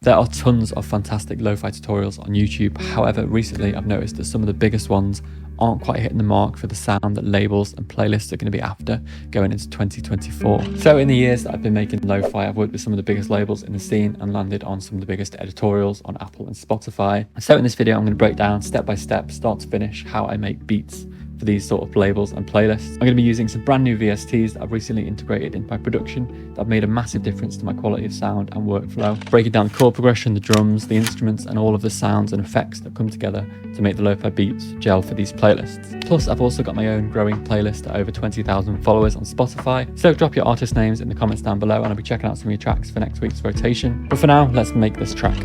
There are tons of fantastic lo-fi tutorials on YouTube. However, recently I've noticed that some of the biggest ones aren't quite hitting the mark for the sound that labels and playlists are going to be after going into 2024. So in the years that I've been making lo-fi, I've worked with some of the biggest labels in the scene and landed on some of the biggest editorials on Apple and Spotify. So in this video, I'm going to break down step by step, start to finish, how I make beats for these sort of labels and playlists. I'm going to be using some brand new VSTs that I've recently integrated into my production that have made a massive difference to my quality of sound and workflow, breaking down the chord progression, the drums, the instruments, and all of the sounds and effects that come together to make the lo-fi beats gel for these playlists. Plus, I've also got my own growing playlist at over 20,000 followers on Spotify. So drop your artist names in the comments down below and I'll be checking out some of your tracks for next week's rotation. But for now, let's make this track.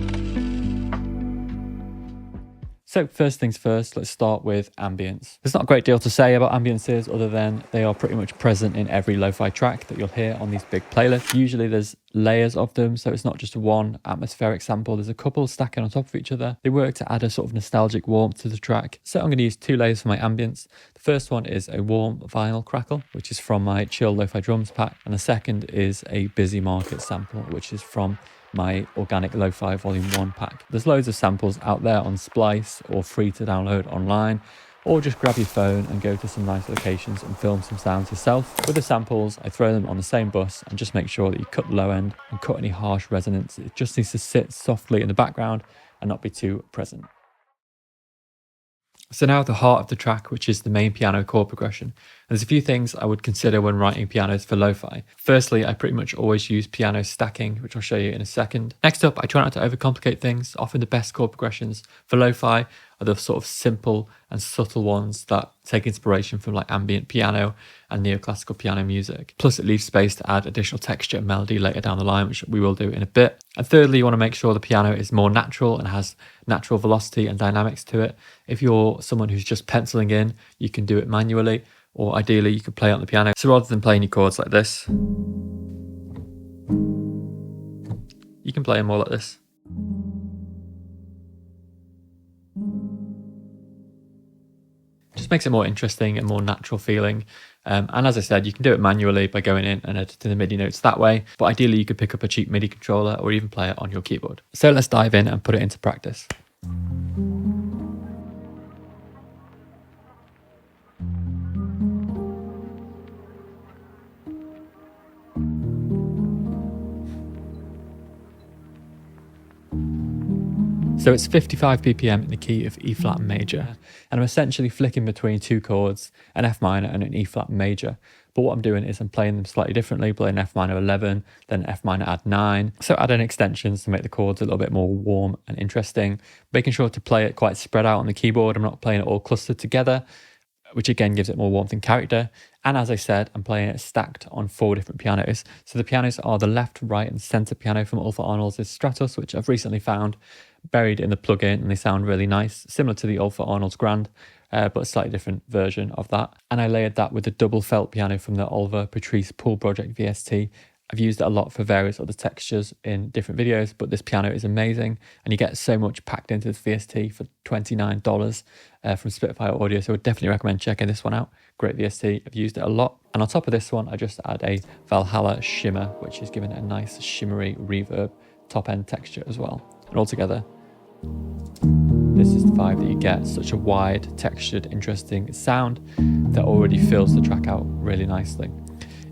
So first things first, let's start with ambience. There's not a great deal to say about ambiances other than they are pretty much present in every lo-fi track that you'll hear on these big playlists. Usually there's layers of them, so it's not just one atmospheric sample. There's a couple stacking on top of each other. They work to add a sort of nostalgic warmth to the track. So I'm going to use two layers for my ambience. The first one is a warm vinyl crackle, which is from my chill lo-fi drums pack. And the second is a busy market sample, which is from my organic lo-fi volume 1 pack. There's loads of samples out there on Splice or free to download online, or just grab your phone and go to some nice locations and film some sounds yourself. With the samples, I throw them on the same bus and just make sure that you cut the low end and cut any harsh resonance. It just needs to sit softly in the background and not be too present. So now the heart of the track, which is the main piano chord progression. And there's a few things I would consider when writing pianos for lo-fi. Firstly, I pretty much always use piano stacking, which I'll show you in a second. Next up, I try not to overcomplicate things. Often the best chord progressions for lo-fi are the sort of simple and subtle ones that take inspiration from like ambient piano and neoclassical piano music. Plus it leaves space to add additional texture and melody later down the line, which we will do in a bit. And thirdly, you want to make sure the piano is more natural and has natural velocity and dynamics to it. If you're someone who's just penciling in, you can do it manually, or ideally you could play it on the piano. So rather than playing your chords like this, you can play them more like this. Just makes it more interesting and more natural feeling. And as I said, you can do it manually by going in and editing the MIDI notes that way. But ideally, you could pick up a cheap MIDI controller or even play it on your keyboard. So let's dive in and put it into practice. So it's 55 BPM in the key of E flat major, and I'm essentially flicking between two chords, an F minor and an E flat major. But what I'm doing is I'm playing them slightly differently, playing F minor 11, then F minor add 9. So adding extensions to make the chords a little bit more warm and interesting, making sure to play it quite spread out on the keyboard. I'm not playing it all clustered together, which again gives it more warmth and character. And as I said, I'm playing it stacked on 4 different pianos. So the pianos are the left, right and center piano from Ulfa Arnold's Stratos, which I've recently found buried in the plugin, and they sound really nice, similar to the Ulfa Arnold's Grand, but a slightly different version of that. And I layered that with a double felt piano from the Oliver Patrice Pool Project VST. I've used it a lot for various other textures in different videos, but this piano is amazing and you get so much packed into this VST for $29 from Spitfire Audio. So I would definitely recommend checking this one out. Great VST, I've used it a lot. And on top of this one, I just add a Valhalla shimmer, which is giving it a nice shimmery reverb top end texture as well. And altogether, this is the vibe that you get, such a wide, textured, interesting sound that already fills the track out really nicely.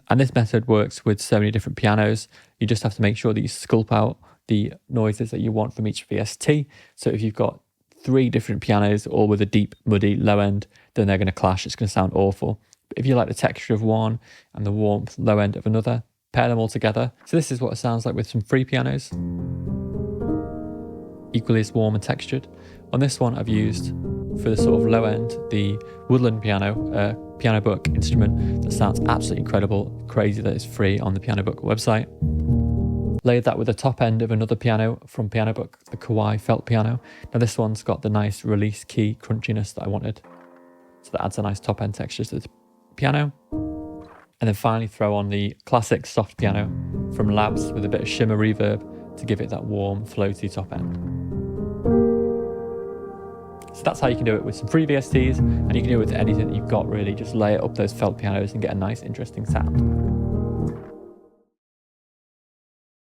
And this method works with so many different pianos. You just have to make sure that you sculpt out the noises that you want from each VST. So if you've got 3 different pianos, all with a deep, muddy low end, then they're going to clash. It's going to sound awful. But if you like the texture of one and the warmth low end of another, pair them all together. So this is what it sounds like with some free pianos. Equally as warm and textured. On this one, I've used, for the sort of low end, the Woodland piano, piano book instrument that sounds absolutely incredible. Crazy that it's free on the piano book website. Layered that with the top end of another piano from Piano Book, the Kawai felt piano. Now this one's got the nice release key crunchiness that I wanted. So that adds a nice top end texture to the piano. And then finally throw on the classic soft piano from Labs with a bit of shimmer reverb to give it that warm, floaty top end. So that's how you can do it with some free VSTs, and you can do it with anything that you've got really. Just layer up those felt pianos and get a nice, interesting sound.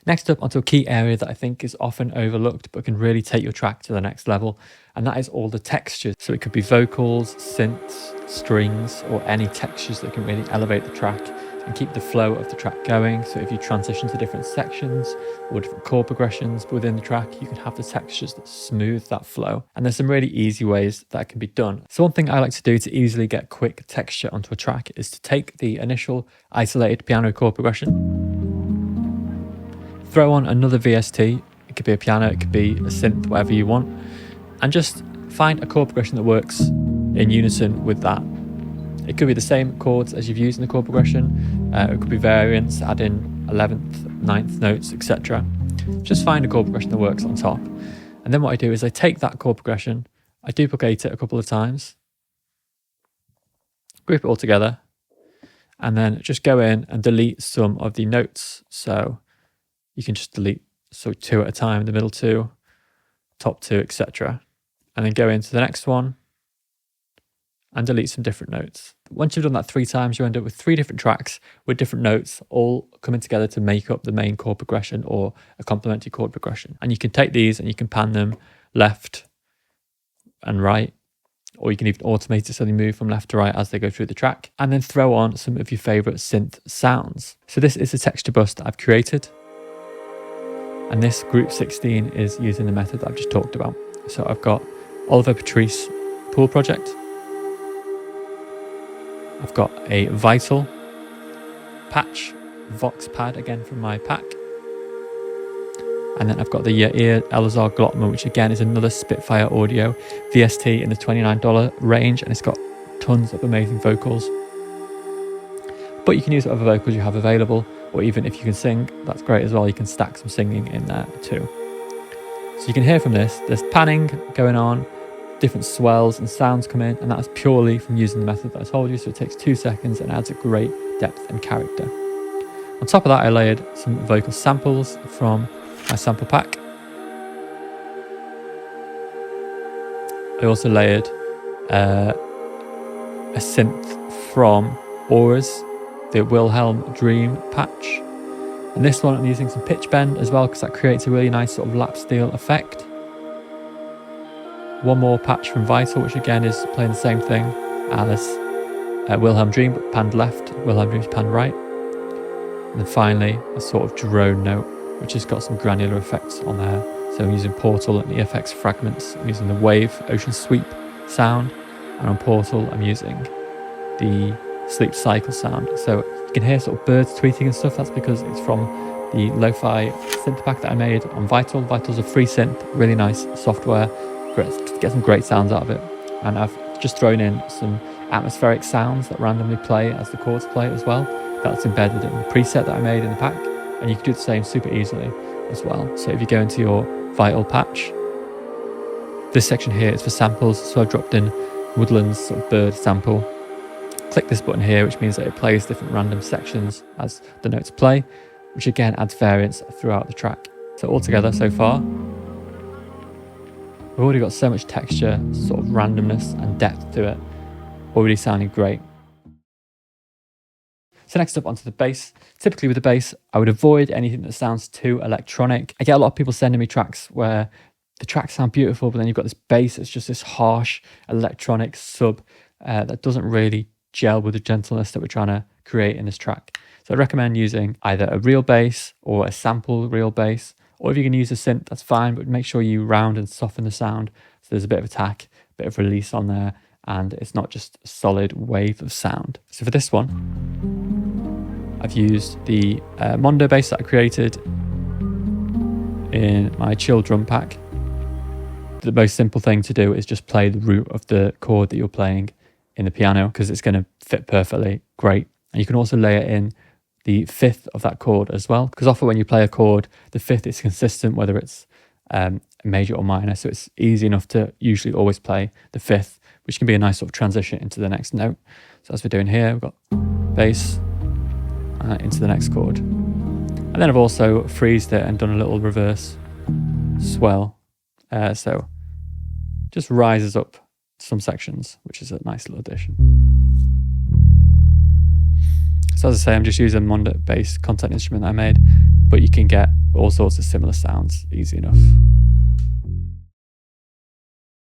Next up, onto a key area that I think is often overlooked but can really take your track to the next level, and that is all the textures. So it could be vocals, synths, strings, or any textures that can really elevate the track and keep the flow of the track going. So if you transition to different sections or different chord progressions within the track, you can have the textures that smooth that flow. And there's some really easy ways that can be done. So one thing I like to do to easily get quick texture onto a track is to take the initial isolated piano chord progression, throw on another VST, it could be a piano, it could be a synth, whatever you want, and just find a chord progression that works in unison with that. It could be the same chords as you've used in the chord progression, it could be variants, add in 11th, 9th notes, etc. Just find a chord progression that works on top. And then what I do is I take that chord progression, I duplicate it a couple of times, group it all together, and then just go in and delete some of the notes. So you can just delete 2 at a time, the middle 2, top 2, etc. And then go into the next one and delete some different notes. Once you've done that 3 times, you end up with 3 different tracks with different notes all coming together to make up the main chord progression or a complementary chord progression. And you can take these and you can pan them left and right, or you can even automate it so they move from left to right as they go through the track, and then throw on some of your favorite synth sounds. So this is a texture bus that I've created. And this group 16 is using the method that I've just talked about. So I've got Oliver Patrice Pool Project. I've got a Vital patch, Vox pad again from my pack. And then I've got the Yair Elazar Glotman, which again is another Spitfire Audio VST in the $29 range, and it's got tons of amazing vocals. But you can use whatever vocals you have available, or even if you can sing, that's great as well. You can stack some singing in there too. So you can hear from this, there's panning going on, different swells and sounds come in, and that's purely from using the method that I told you. So it takes 2 seconds and adds a great depth and character. On top of that, I layered some vocal samples from my sample pack. I also layered a synth from Aura's, the Wilhelm Dream patch. And this one I'm using some pitch bend as well because that creates a really nice sort of lap steel effect. One more patch from Vital, which again is playing the same thing as Wilhelm Dream, but panned left, Wilhelm Dream's panned right. And then finally a sort of drone note, which has got some granular effects on there. So I'm using Portal and the FX fragments. I'm using the Wave Ocean Sweep sound, and on Portal I'm using the Sleep Cycle sound. So you can hear sort of birds tweeting and stuff. That's because it's from the Lofi synth pack that I made on Vital. Vital's a free synth, really nice software. Great, get some great sounds out of it. And I've just thrown in some atmospheric sounds that randomly play as the chords play as well. That's embedded in the preset that I made in the pack. And you can do the same super easily as well. So if you go into your Vital patch, this section here is for samples. So I've dropped in Woodland's sort of bird sample. Click this button here, which means that it plays different random sections as the notes play, which again adds variance throughout the track. So altogether so far, we've already got so much texture, sort of randomness and depth to it, already sounding great. So next up onto the bass. Typically with the bass, I would avoid anything that sounds too electronic. I get a lot of people sending me tracks where the tracks sound beautiful, but then you've got this bass that's just this harsh electronic sub that doesn't really gel with the gentleness that we're trying to create in this track. So I recommend using either a real bass or a sample real bass, or if you can use a synth, that's fine, but make sure you round and soften the sound so there's a bit of attack, a bit of release on there, and it's not just a solid wave of sound. So for this one, I've used the Mondo bass that I created in my chill drum pack. The most simple thing to do is just play the root of the chord that you're playing in the piano, because it's going to fit perfectly great. And you can also layer in the fifth of that chord as well, because often when you play a chord, the fifth is consistent whether it's major or minor, so it's easy enough to usually always play the fifth, which can be a nice sort of transition into the next note. So as we're doing here, we've got bass into the next chord, and then I've also freezed it and done a little reverse swell, so just rises up some sections, which is a nice little addition. So as I say, I'm just using a Mondo bass contact instrument that I made, but you can get all sorts of similar sounds, easy enough.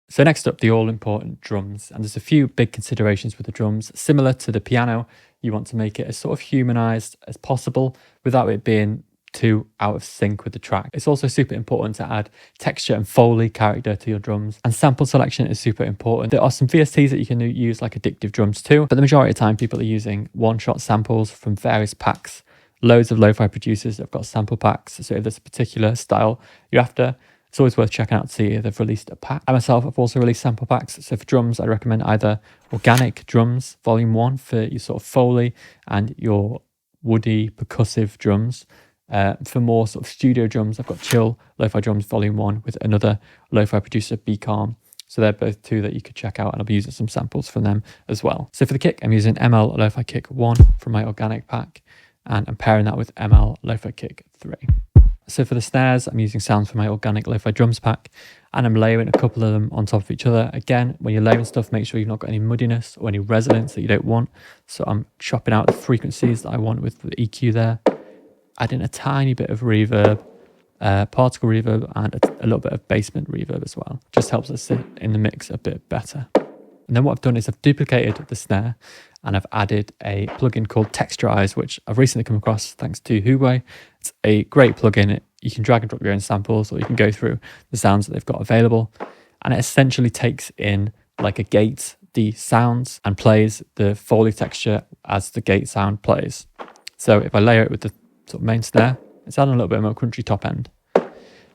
So next up, the all-important drums. And there's a few big considerations with the drums. Similar to the piano, you want to make it as sort of humanized as possible without it being too out of sync with the track. It's also super important to add texture and Foley character to your drums. And sample selection is super important. There are some VSTs that you can use like addictive drums too, but the majority of the time people are using one-shot samples from various packs. Loads of lo-fi producers have got sample packs. So if there's a particular style you're after, it's always worth checking out to see if they've released a pack. I myself have also released sample packs. So for drums, I recommend either Organic Drums Volume 1 for your sort of Foley and your woody percussive drums. For more sort of studio drums, I've got Chill Lo-Fi Drums Volume 1 with another lo-fi producer, Be Calm. So they're both two that you could check out, and I'll be using some samples from them as well. So for the kick, I'm using ML Lo-Fi Kick 1 from my Organic pack, and I'm pairing that with ML Lo-Fi Kick 3. So for the snares, I'm using sounds from my Organic Lo-Fi Drums pack, and I'm layering a couple of them on top of each other. Again, when you're layering stuff, make sure you've not got any muddiness or any resonance that you don't want. So I'm chopping out the frequencies that I want with the EQ there, adding a tiny bit of reverb, particle reverb, and a little bit of basement reverb as well. Just helps us sit in the mix a bit better. And then what I've done is I've duplicated the snare, and I've added a plugin called Texturize, which I've recently come across thanks to Huawei. It's a great plugin. You can drag and drop your own samples, or you can go through the sounds that they've got available. And it essentially takes in like a gate the sounds and plays the Foley texture as the gate sound plays. So if I layer it with the sort of main snare, it's adding a little bit more crunchy top end.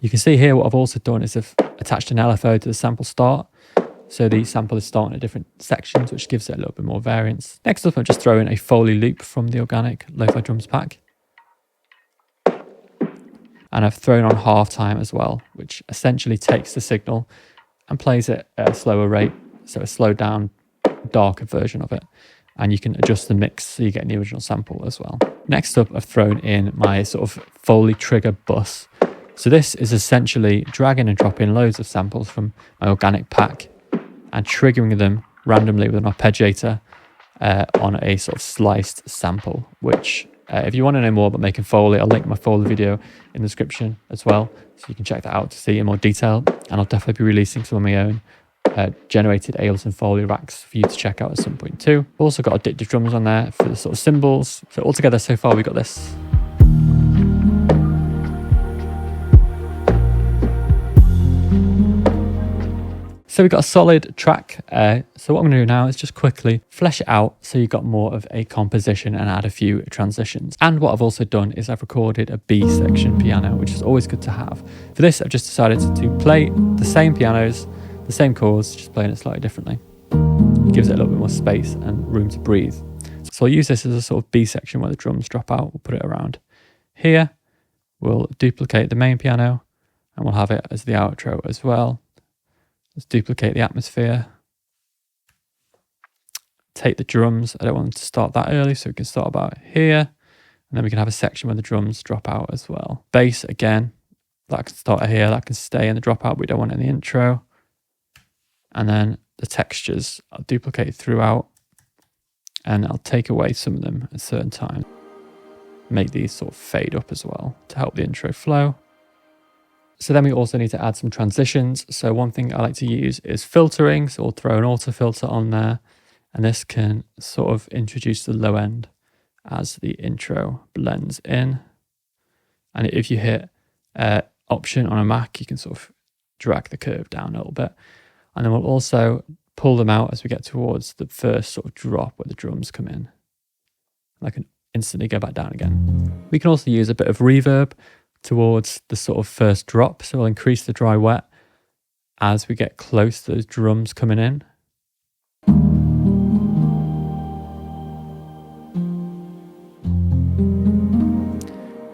You can see here what I've also done is I've attached an LFO to the sample start. So the sample is starting at different sections, which gives it a little bit more variance. Next up, I'm just throwing a Foley loop from the Organic Lo-Fi Drums pack. And I've thrown on halftime as well, which essentially takes the signal and plays it at a slower rate. So a slowed down, darker version of it. And you can adjust the mix so you get the original sample as well. Next up, I've thrown in my sort of Foley trigger bus. So this is essentially dragging and dropping loads of samples from my Organic pack and triggering them randomly with an arpeggiator on a sort of sliced sample, which if you want to know more about making Foley, I'll link my Foley video in the description as well, so you can check that out to see in more detail. And I'll definitely be releasing some of my own generated Ableton Foley racks for you to check out at some point too. I've also got addictive drums on there for the sort of cymbals. So altogether so far we got this. So we've got a solid track. So what I'm going to do now is just quickly flesh it out so you've got more of a composition and add a few transitions. And what I've also done is I've recorded a B section piano, which is always good to have. For this, I've just decided to play the same pianos, the same chords, just playing it slightly differently. It gives it a little bit more space and room to breathe. So I'll use this as a sort of B section where the drums drop out. We'll put it around here. We'll duplicate the main piano and we'll have it as the outro as well. Let's duplicate the atmosphere. Take the drums. I don't want to start that early, so we can start about here. And then we can have a section where the drums drop out as well. Bass, again, that can start here, that can stay in the dropout, but we don't want it in the intro. And then the textures, I'll duplicate throughout, and I'll take away some of them at certain times. Make these sort of fade up as well to help the intro flow. So then we also need to add some transitions. So one thing I like to use is filtering. So we'll throw an auto filter on there, and this can sort of introduce the low end as the intro blends in. And if you hit Option on a Mac, you can sort of drag the curve down a little bit. And then we'll also pull them out as we get towards the first sort of drop where the drums come in. And I can instantly go back down again. We can also use a bit of reverb towards the sort of first drop. So we'll increase the dry wet as we get close to those drums coming in.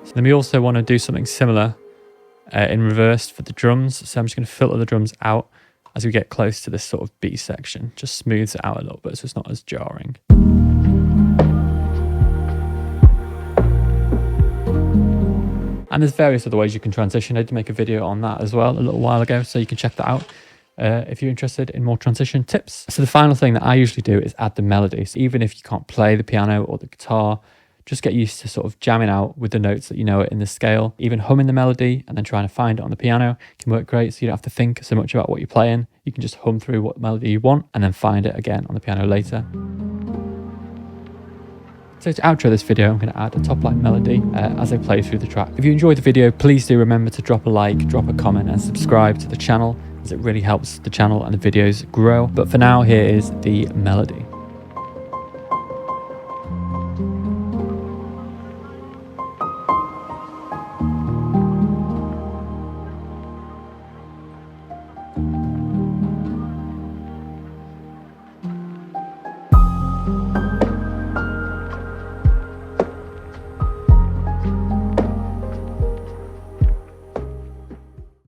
So then we also want to do something similar in reverse for the drums. So I'm just going to filter the drums out as we get close to this sort of B section. Just smooths it out a little bit so it's not as jarring. And there's various other ways you can transition. I did make a video on that as well a little while ago, so you can check that out if you're interested in more transition tips. So the final thing that I usually do is add the melody. So even if you can't play the piano or the guitar, just get used to sort of jamming out with the notes that you know in the scale. Even humming the melody and then trying to find it on the piano can work great, so you don't have to think so much about what you're playing. You can just hum through what melody you want and then find it again on the piano later. So to outro this video, I'm going to add a top line melody as I play through the track. If you enjoyed the video, please do remember to drop a like, drop a comment and subscribe to the channel, as it really helps the channel and the videos grow. But for now, here is the melody.